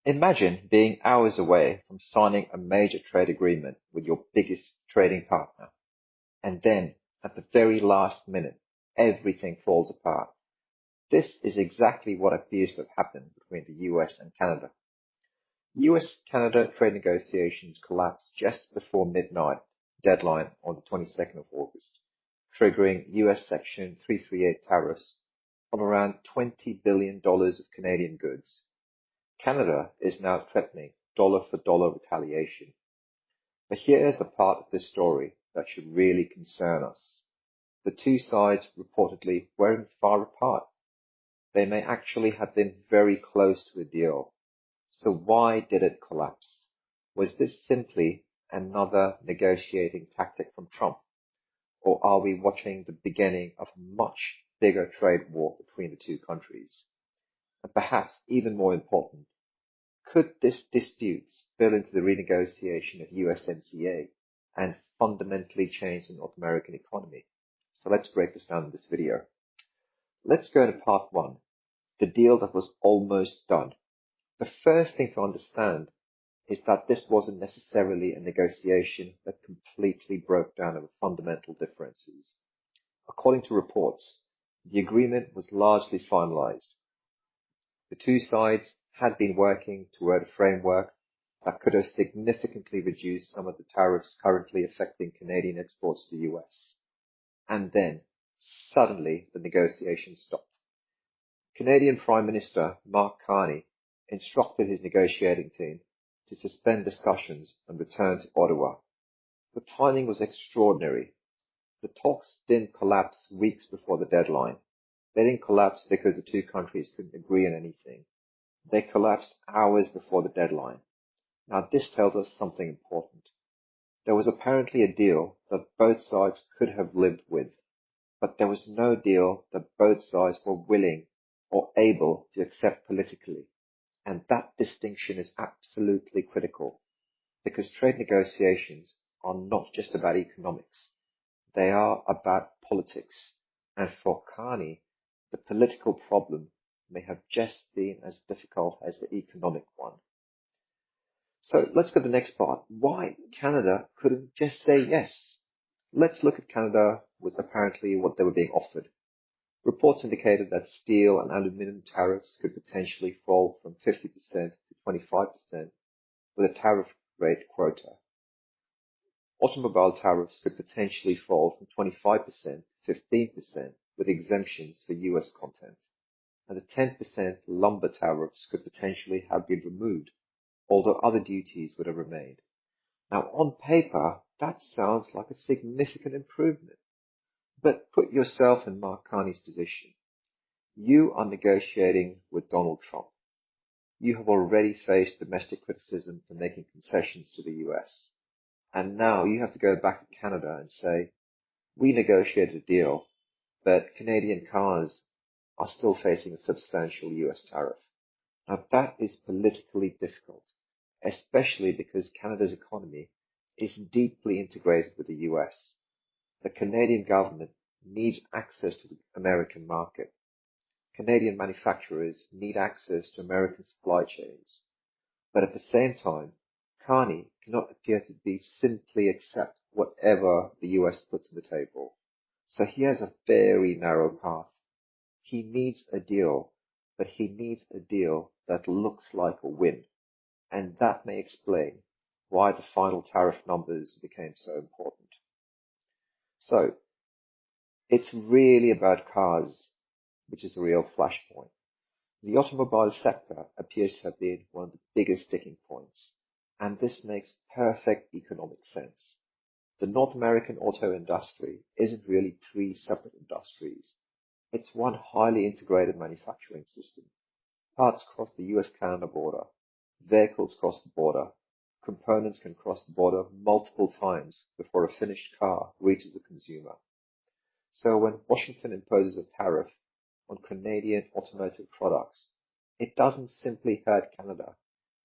Imagine being hours away from signing a major trade agreement with your biggest trading partner, and then, at the very last minute, everything falls apart. This is exactly what appears to have happened between the US and Canada. US-Canada trade negotiations collapsed just before midnight deadline on the 22nd of August, triggering US Section 338 tariffs on around $20 billion of Canadian goods. Canada is now threatening dollar-for-dollar retaliation. But here is the part of this story that should really concern us. The two sides reportedly weren't far apart. They may actually have been very close to a deal. So why did it collapse? Was this simply another negotiating tactic from Trump? Or are we watching the beginning of a much bigger trade war between the two countries? And perhaps even more important, could this dispute spill into the renegotiation of USMCA and fundamentally change the North American economy? So let's break this down in this video. Let's go to part one, the deal that was almost done. The first thing to understand is that this wasn't necessarily a negotiation that completely broke down over fundamental differences. According to reports, the agreement was largely finalized. The two sides had been working toward a framework that could have significantly reduced some of the tariffs currently affecting Canadian exports to the US. And then, suddenly, the negotiations stopped. Canadian Prime Minister Mark Carney instructed his negotiating team to suspend discussions and return to Ottawa. The timing was extraordinary. The talks didn't collapse weeks before the deadline. They didn't collapse because the two countries couldn't agree on anything. They collapsed hours before the deadline. Now this tells us something important. There was apparently a deal that both sides could have lived with, but there was no deal that both sides were willing or able to accept politically. And that distinction is absolutely critical, because trade negotiations are not just about economics. They are about politics. And for Carney, the political problem may have just been as difficult as the economic one. So let's go to the next part. Why Canada couldn't just say yes? Let's look at Canada was apparently what they were being offered. Reports indicated that steel and aluminum tariffs could potentially fall from 50% to 25% with a tariff rate quota. Automobile tariffs could potentially fall from 25% to 15% with exemptions for US content. And the 10% lumber tariffs could potentially have been removed, although other duties would have remained. Now, on paper, that sounds like a significant improvement. But put yourself in Mark Carney's position. You are negotiating with Donald Trump. You have already faced domestic criticism for making concessions to the US. And now you have to go back to Canada and say, we negotiated a deal, but Canadian cars are still facing a substantial US tariff. Now that is politically difficult, especially because Canada's economy is deeply integrated with the US. The Canadian government needs access to the American market. Canadian manufacturers need access to American supply chains. But at the same time, Carney cannot appear to be simply accept whatever the US puts on the table. So he has a very narrow path. He needs a deal, but he needs a deal that looks like a win. And that may explain why the final tariff numbers became so important. So, it's really about cars, which is the real flashpoint. The automobile sector appears to have been one of the biggest sticking points, and this makes perfect economic sense. The North American auto industry isn't really three separate industries. It's one highly integrated manufacturing system. Parts cross the US-Canada border. Vehicles cross the border. Components can cross the border multiple times before a finished car reaches the consumer. So when Washington imposes a tariff on Canadian automotive products, it doesn't simply hurt Canada.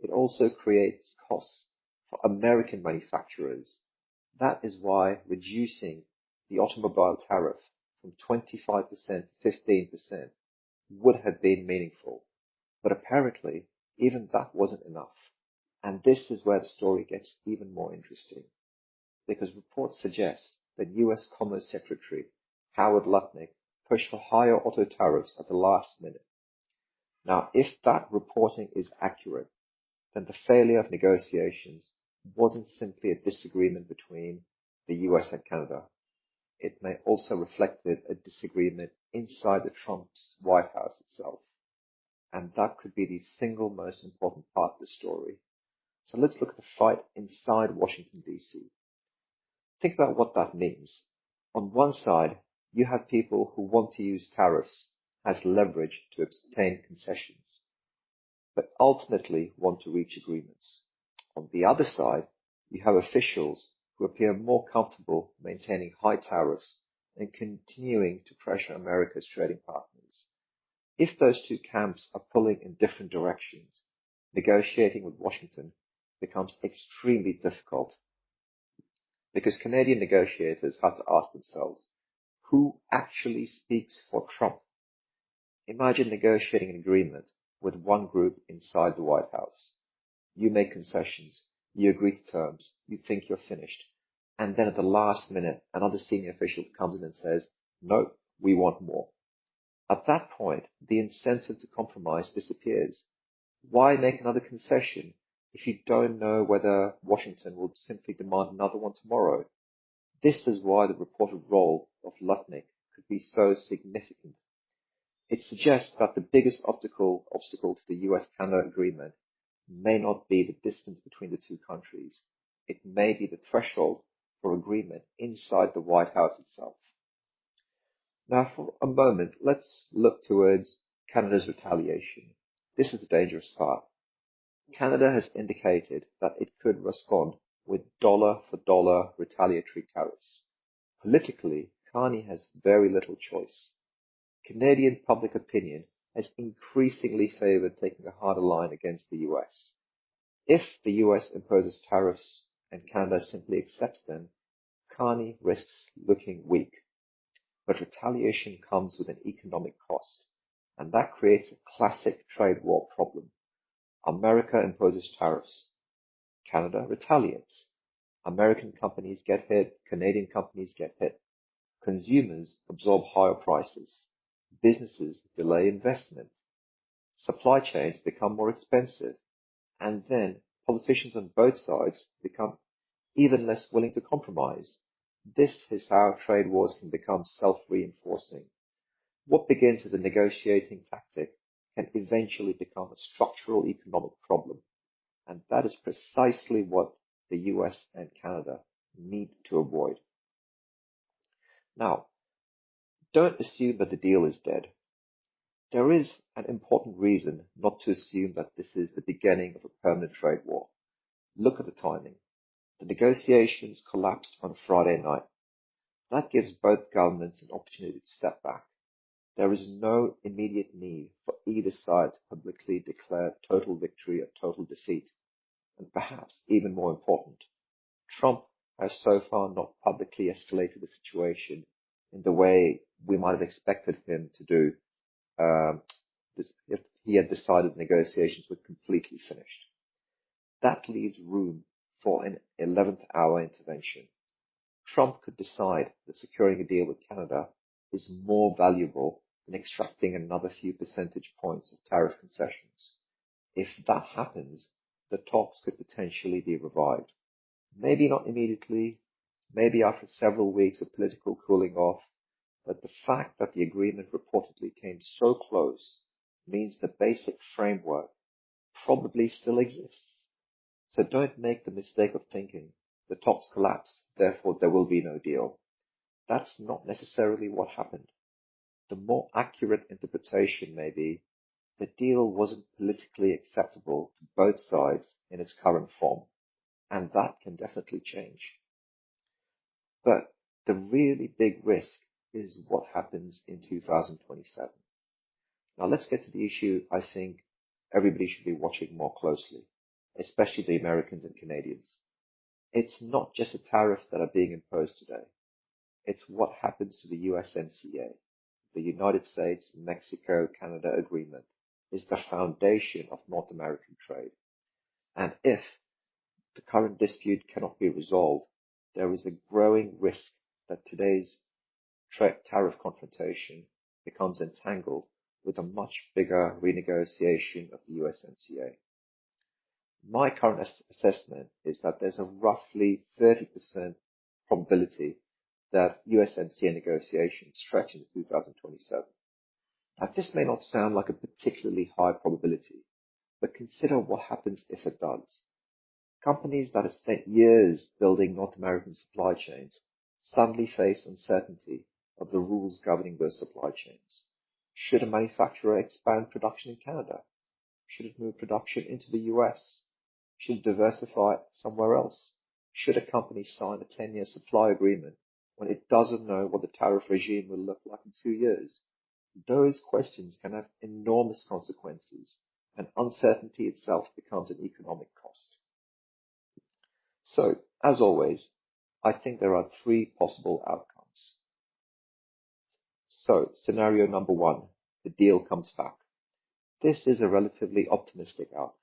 It also creates costs for American manufacturers. That is why reducing the automobile tariff from 25% to 15% would have been meaningful. But apparently, even that wasn't enough. And this is where the story gets even more interesting, because reports suggest that US Commerce Secretary Howard Lutnick pushed for higher auto tariffs at the last minute. Now, if that reporting is accurate, then the failure of negotiations wasn't simply a disagreement between the US and Canada. It may also reflected a disagreement inside the Trump's White House itself. And that could be the single most important part of the story. So let's look at the fight inside Washington, D.C. Think about what that means. On one side, you have people who want to use tariffs as leverage to obtain concessions, but ultimately want to reach agreements. On the other side, you have officials who appear more comfortable maintaining high tariffs and continuing to pressure America's trading partners. If those two camps are pulling in different directions, negotiating with Washington becomes extremely difficult, because Canadian negotiators have to ask themselves, who actually speaks for Trump? Imagine negotiating an agreement with one group inside the White House. You make concessions, you agree to terms, you think you're finished, and then at the last minute, another senior official comes in and says, no, we want more. At that point, the incentive to compromise disappears. Why make another concession if you don't know whether Washington will simply demand another one tomorrow? This is why the reported role of Lutnick could be so significant. It suggests that the biggest obstacle to the US-Canada agreement may not be the distance between the two countries. It may be the threshold for agreement inside the White House itself. Now, for a moment, let's look towards Canada's retaliation. This is the dangerous part. Canada has indicated that it could respond with dollar-for-dollar retaliatory tariffs. Politically, Carney has very little choice. Canadian public opinion has increasingly favored taking a harder line against the US. If the US imposes tariffs and Canada simply accepts them, Carney risks looking weak. But retaliation comes with an economic cost, and that creates a classic trade war problem. America imposes tariffs. Canada retaliates. American companies get hit. Canadian companies get hit. Consumers absorb higher prices. Businesses delay investment. Supply chains become more expensive. And then politicians on both sides become even less willing to compromise. This is how trade wars can become self-reinforcing. What begins as a negotiating tactic can eventually become a structural economic problem. And that is precisely what the US and Canada need to avoid. Now, don't assume that the deal is dead. There is an important reason not to assume that this is the beginning of a permanent trade war. Look at the timing. The negotiations collapsed on Friday night. That gives both governments an opportunity to step back. There is no immediate need for either side to publicly declare total victory or total defeat. And perhaps even more important, Trump has so far not publicly escalated the situation in the way we might have expected him to do if he had decided negotiations were completely finished. That leaves room for an 11th hour intervention. Trump could decide that securing a deal with Canada is more valuable than extracting another few percentage points of tariff concessions. If that happens, the talks could potentially be revived. Maybe not immediately, maybe after several weeks of political cooling off, but the fact that the agreement reportedly came so close means the basic framework probably still exists. So don't make the mistake of thinking the talks collapsed, therefore there will be no deal. That's not necessarily what happened. The more accurate interpretation may be the deal wasn't politically acceptable to both sides in its current form, and that can definitely change. But the really big risk is what happens in 2027. Now let's get to the issue I think everybody should be watching more closely, especially the Americans and Canadians. It's not just the tariffs that are being imposed today. It's what happens to the USMCA, the United States, Mexico, Canada agreement. is the foundation of North American trade. And if the current dispute cannot be resolved, there is a growing risk that today's tariff confrontation becomes entangled with a much bigger renegotiation of the USMCA. My current assessment is that there's a roughly 30% probability that USMCA negotiations stretch into 2027. Now, this may not sound like a particularly high probability, but consider what happens if it does. Companies that have spent years building North American supply chains suddenly face uncertainty of the rules governing those supply chains. Should a manufacturer expand production in Canada? Should it move production into the US? Should it diversify somewhere else? Should a company sign a 10-year supply agreement when it doesn't know what the tariff regime will look like in 2 years? Those questions can have enormous consequences, and uncertainty itself becomes an economic cost. So, as always, I think there are 3 possible outcomes. So, scenario number 1, the deal comes back. This is a relatively optimistic outcome.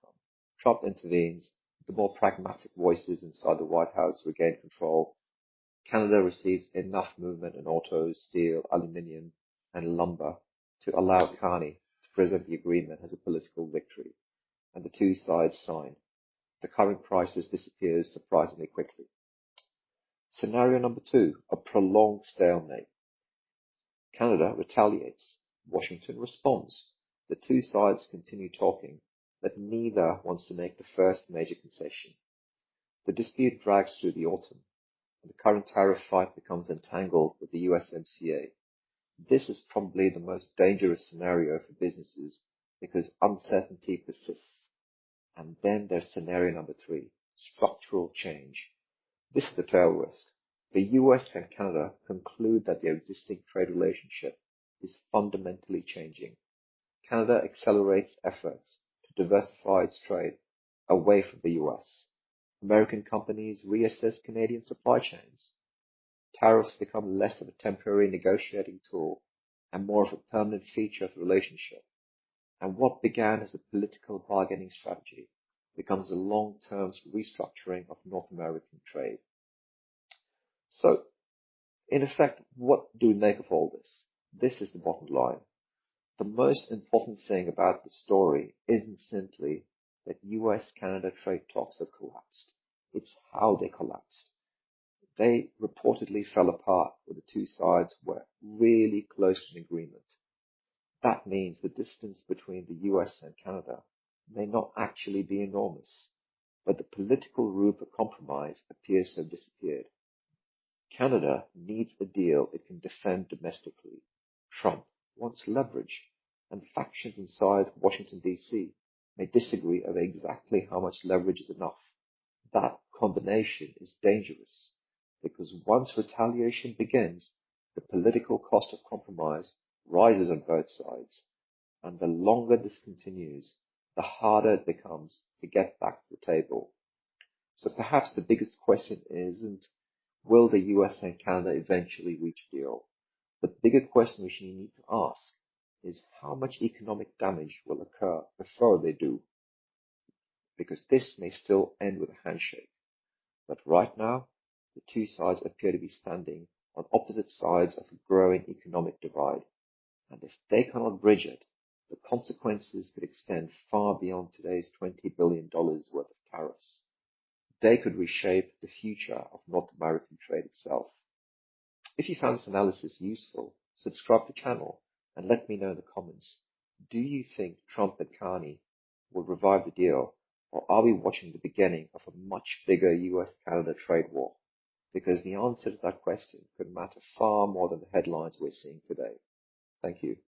Trump intervenes, the more pragmatic voices inside the White House regain control. Canada receives enough movement in autos, steel, aluminium, and lumber to allow Carney to present the agreement as a political victory, and the 2 sides sign. The current crisis disappears surprisingly quickly. Scenario number 2, a prolonged stalemate. Canada retaliates. Washington responds. The 2 sides continue talking, but neither wants to make the first major concession. The dispute drags through the autumn, and the current tariff fight becomes entangled with the USMCA. This is probably the most dangerous scenario for businesses because uncertainty persists. And then there's scenario number 3, structural change. This is the tail risk. The US and Canada conclude that their existing trade relationship is fundamentally changing. Canada accelerates efforts to diversify its trade away from the US. American companies reassess Canadian supply chains. Tariffs become less of a temporary negotiating tool and more of a permanent feature of the relationship. And what began as a political bargaining strategy becomes a long-term restructuring of North American trade. So, in effect, what do we make of all this? This is the bottom line. The most important thing about the story isn't simply that US-Canada trade talks have collapsed. It's how they collapsed. They reportedly fell apart when the 2 sides were really close to an agreement. That means the distance between the US and Canada may not actually be enormous, but the political room for compromise appears to have disappeared. Canada needs a deal it can defend domestically. Trump wants leverage, and factions inside Washington, D.C. may disagree over exactly how much leverage is enough. That combination is dangerous, because once retaliation begins, the political cost of compromise rises on both sides, and the longer this continues, the harder it becomes to get back to the table. So perhaps the biggest question isn't, will the US and Canada eventually reach a deal? The bigger question we should need to ask is how much economic damage will occur before they do? Because this may still end with a handshake. But right now, the 2 sides appear to be standing on opposite sides of a growing economic divide. And if they cannot bridge it, the consequences could extend far beyond today's $20 billion worth of tariffs. They could reshape the future of North American trade itself. If you found this analysis useful, subscribe to the channel and let me know in the comments. Do you think Trump and Carney will revive the deal, or are we watching the beginning of a much bigger US-Canada trade war? Because the answer to that question could matter far more than the headlines we're seeing today. Thank you.